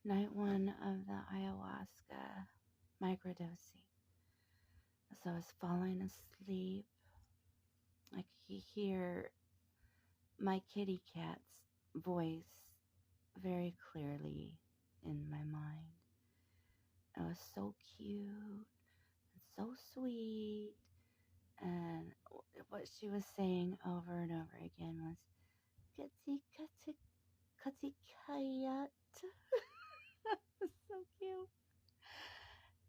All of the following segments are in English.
night one of the Ayahuasca Micro Dosing. So I was falling asleep. I could hear my kitty cat's voice very clearly in my mind. It was so cute and so sweet. And what she was saying over and over again was, Kutsi, kutsi, kutsi, kayat. So cute.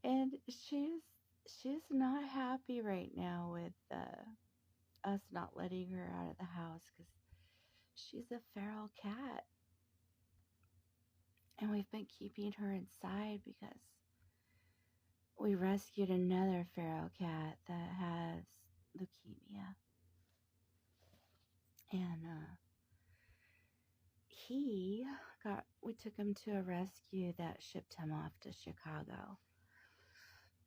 And she's not happy right now with us not letting her out of the house because she's a feral cat. And we've been keeping her inside because we rescued another feral cat that has leukemia. And we took him to a rescue that shipped him off to Chicago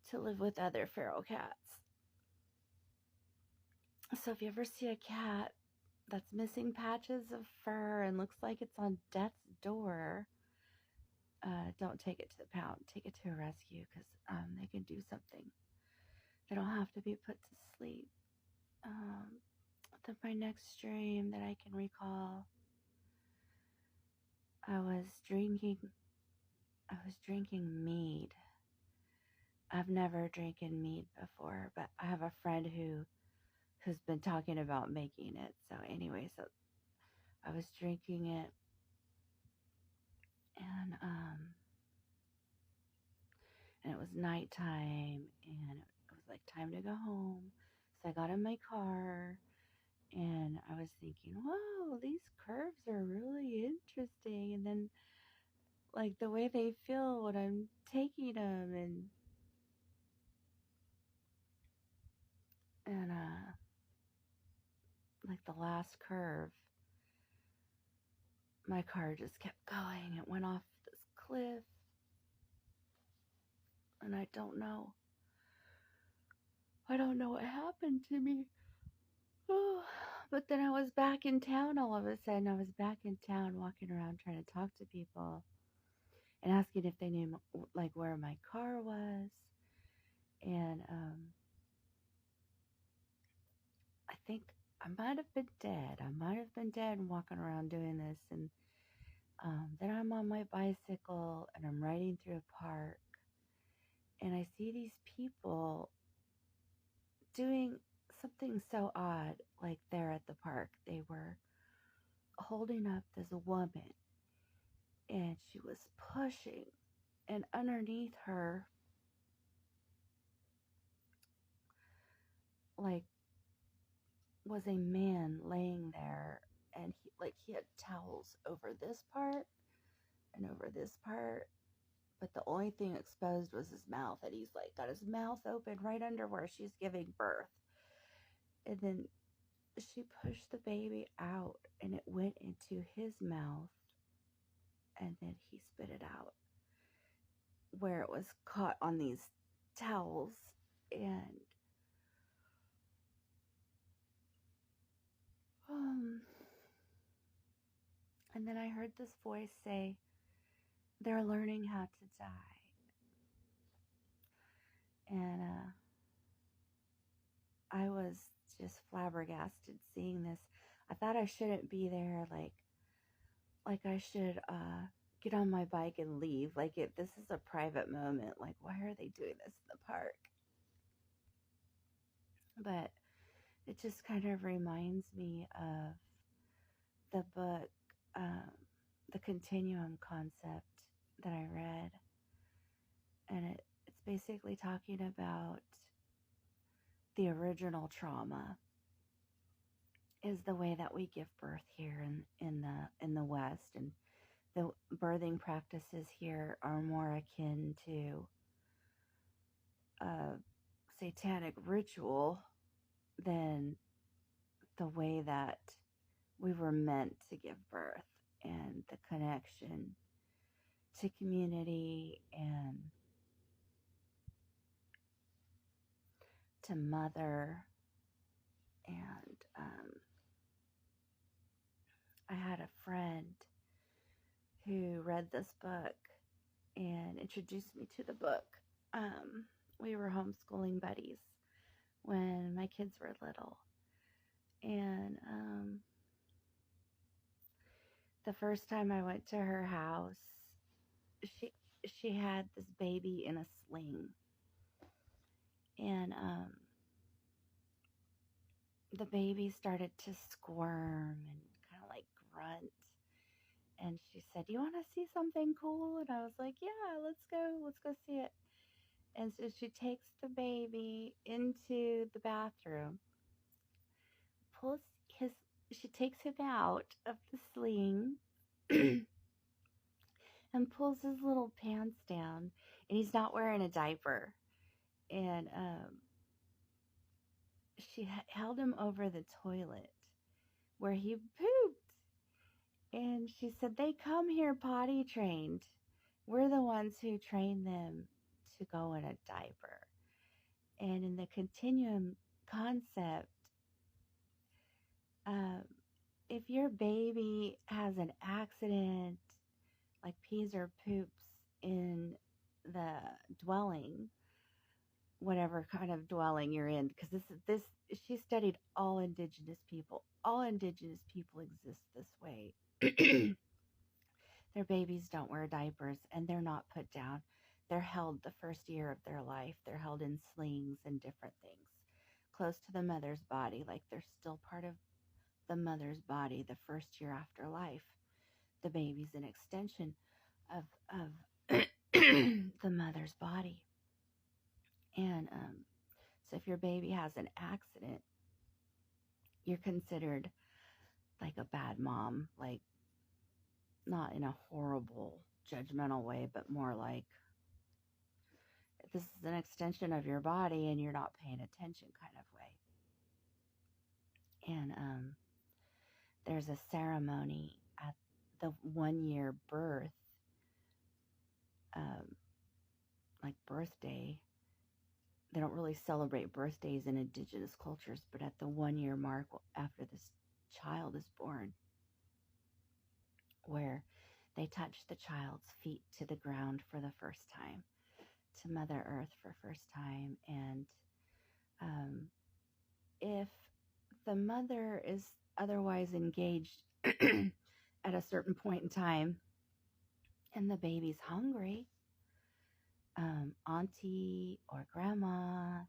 to live with other feral cats. So if you ever see a cat that's missing patches of fur and looks like it's on death's door, don't take it to the pound. Take it to a rescue because they can do something. They don't have to be put to sleep. My next dream that I can recall, I was drinking mead. I've never drinking mead before, but I have a friend who's been talking about making it. So anyway, so I was drinking it, and it was nighttime, and it was like time to go home. So I got in my car, and I was thinking, "Whoa, these curves are really interesting." And then, like the way they feel when I'm taking them, and like the last curve, my car just kept going. It went off this cliff, and I don't know what happened to me. Oh, but then I was back in town all of a sudden. I was back in town walking around trying to talk to people and asking if they knew like where my car was. And I think I might have been dead. I might have been dead and walking around doing this. And then I'm on my bicycle and I'm riding through a park. And I see these people doing something so odd, like there at the park. They were holding up this woman, and she was pushing, and underneath her, like, was a man laying there, and he had towels over this part and over this part, but the only thing exposed was his mouth, and he's like got his mouth open right under where she's giving birth. And then she pushed the baby out, and it went into his mouth, and then he spit it out where it was caught on these towels. And um and then I heard this voice say, they're learning how to die. And I was just flabbergasted seeing this. I thought I shouldn't be there, like I should get on my bike and leave. Like, if this is a private moment, like, why are they doing this in the park? But it just kind of reminds me of the book, um, the continuum concept that I read. And it's basically talking about the original trauma is the way that we give birth here in the West. And the birthing practices here are more akin to a satanic ritual than the way that we were meant to give birth, and the connection to community and to mother. And I had a friend who read this book, and introduced me to the book. We were homeschooling buddies when my kids were little. And the first time I went to her house, she she had this baby in a sling. And the baby started to squirm and kind of like grunt. And she said, "You want to see something cool?" And I was like, "Yeah, let's go see it." And so she takes the baby into the bathroom, pulls his, she takes him out of the sling and pulls his little pants down, and he's not wearing a diaper. And she held him over the toilet where he pooped. And she said, "They come here potty trained. We're the ones who train them to go in a diaper." And in the continuum concept, um, if your baby has an accident, like pees or poops in the dwelling, whatever kind of dwelling you're in, because this she studied all indigenous people. All indigenous people exist this way. Their babies don't wear diapers and they're not put down. They're held the first year of their life. They're held in slings and different things close to the mother's body, like they're still part of the mother's body the first year after life. The baby's an extension of the mother's body. And so if your baby has an accident, you're considered like a bad mom, like not in a horrible, judgmental way, but more like this is an extension of your body and you're not paying attention kind of way. And there's a ceremony at the 1 year birth, like birthday. They don't really celebrate birthdays in indigenous cultures, but at the 1 year mark after this child is born, where they touch the child's feet to the ground for the first time, to Mother Earth for first time. And if the mother is otherwise engaged at a certain point in time and the baby's hungry, auntie or grandma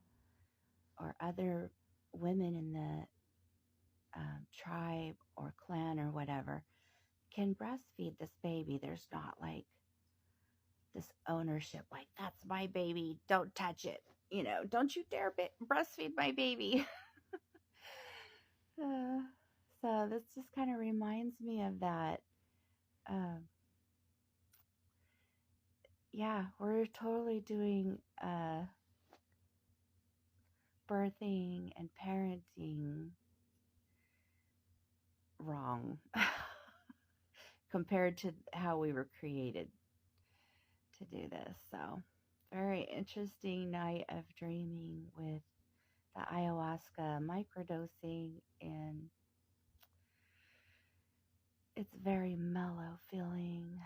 or other women in the tribe or clan or whatever can breastfeed this baby. There's not like this ownership, like, "That's my baby, don't touch it, don't you dare breastfeed my baby." So this just kind of reminds me of that. Yeah, we're totally doing birthing and parenting wrong compared to how we were created to do this. So, very interesting night of dreaming with the ayahuasca micro dosing, and it's very mellow feeling.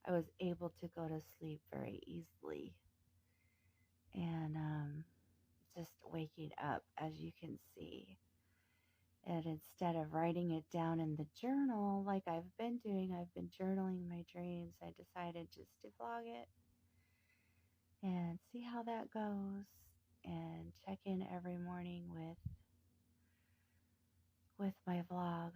I was able to go to sleep very easily, and just waking up, as you can see. And instead of writing it down in the journal like I've been doing, I've been journaling my dreams. I decided just to vlog it and see how that goes, and check in every morning with my vlog.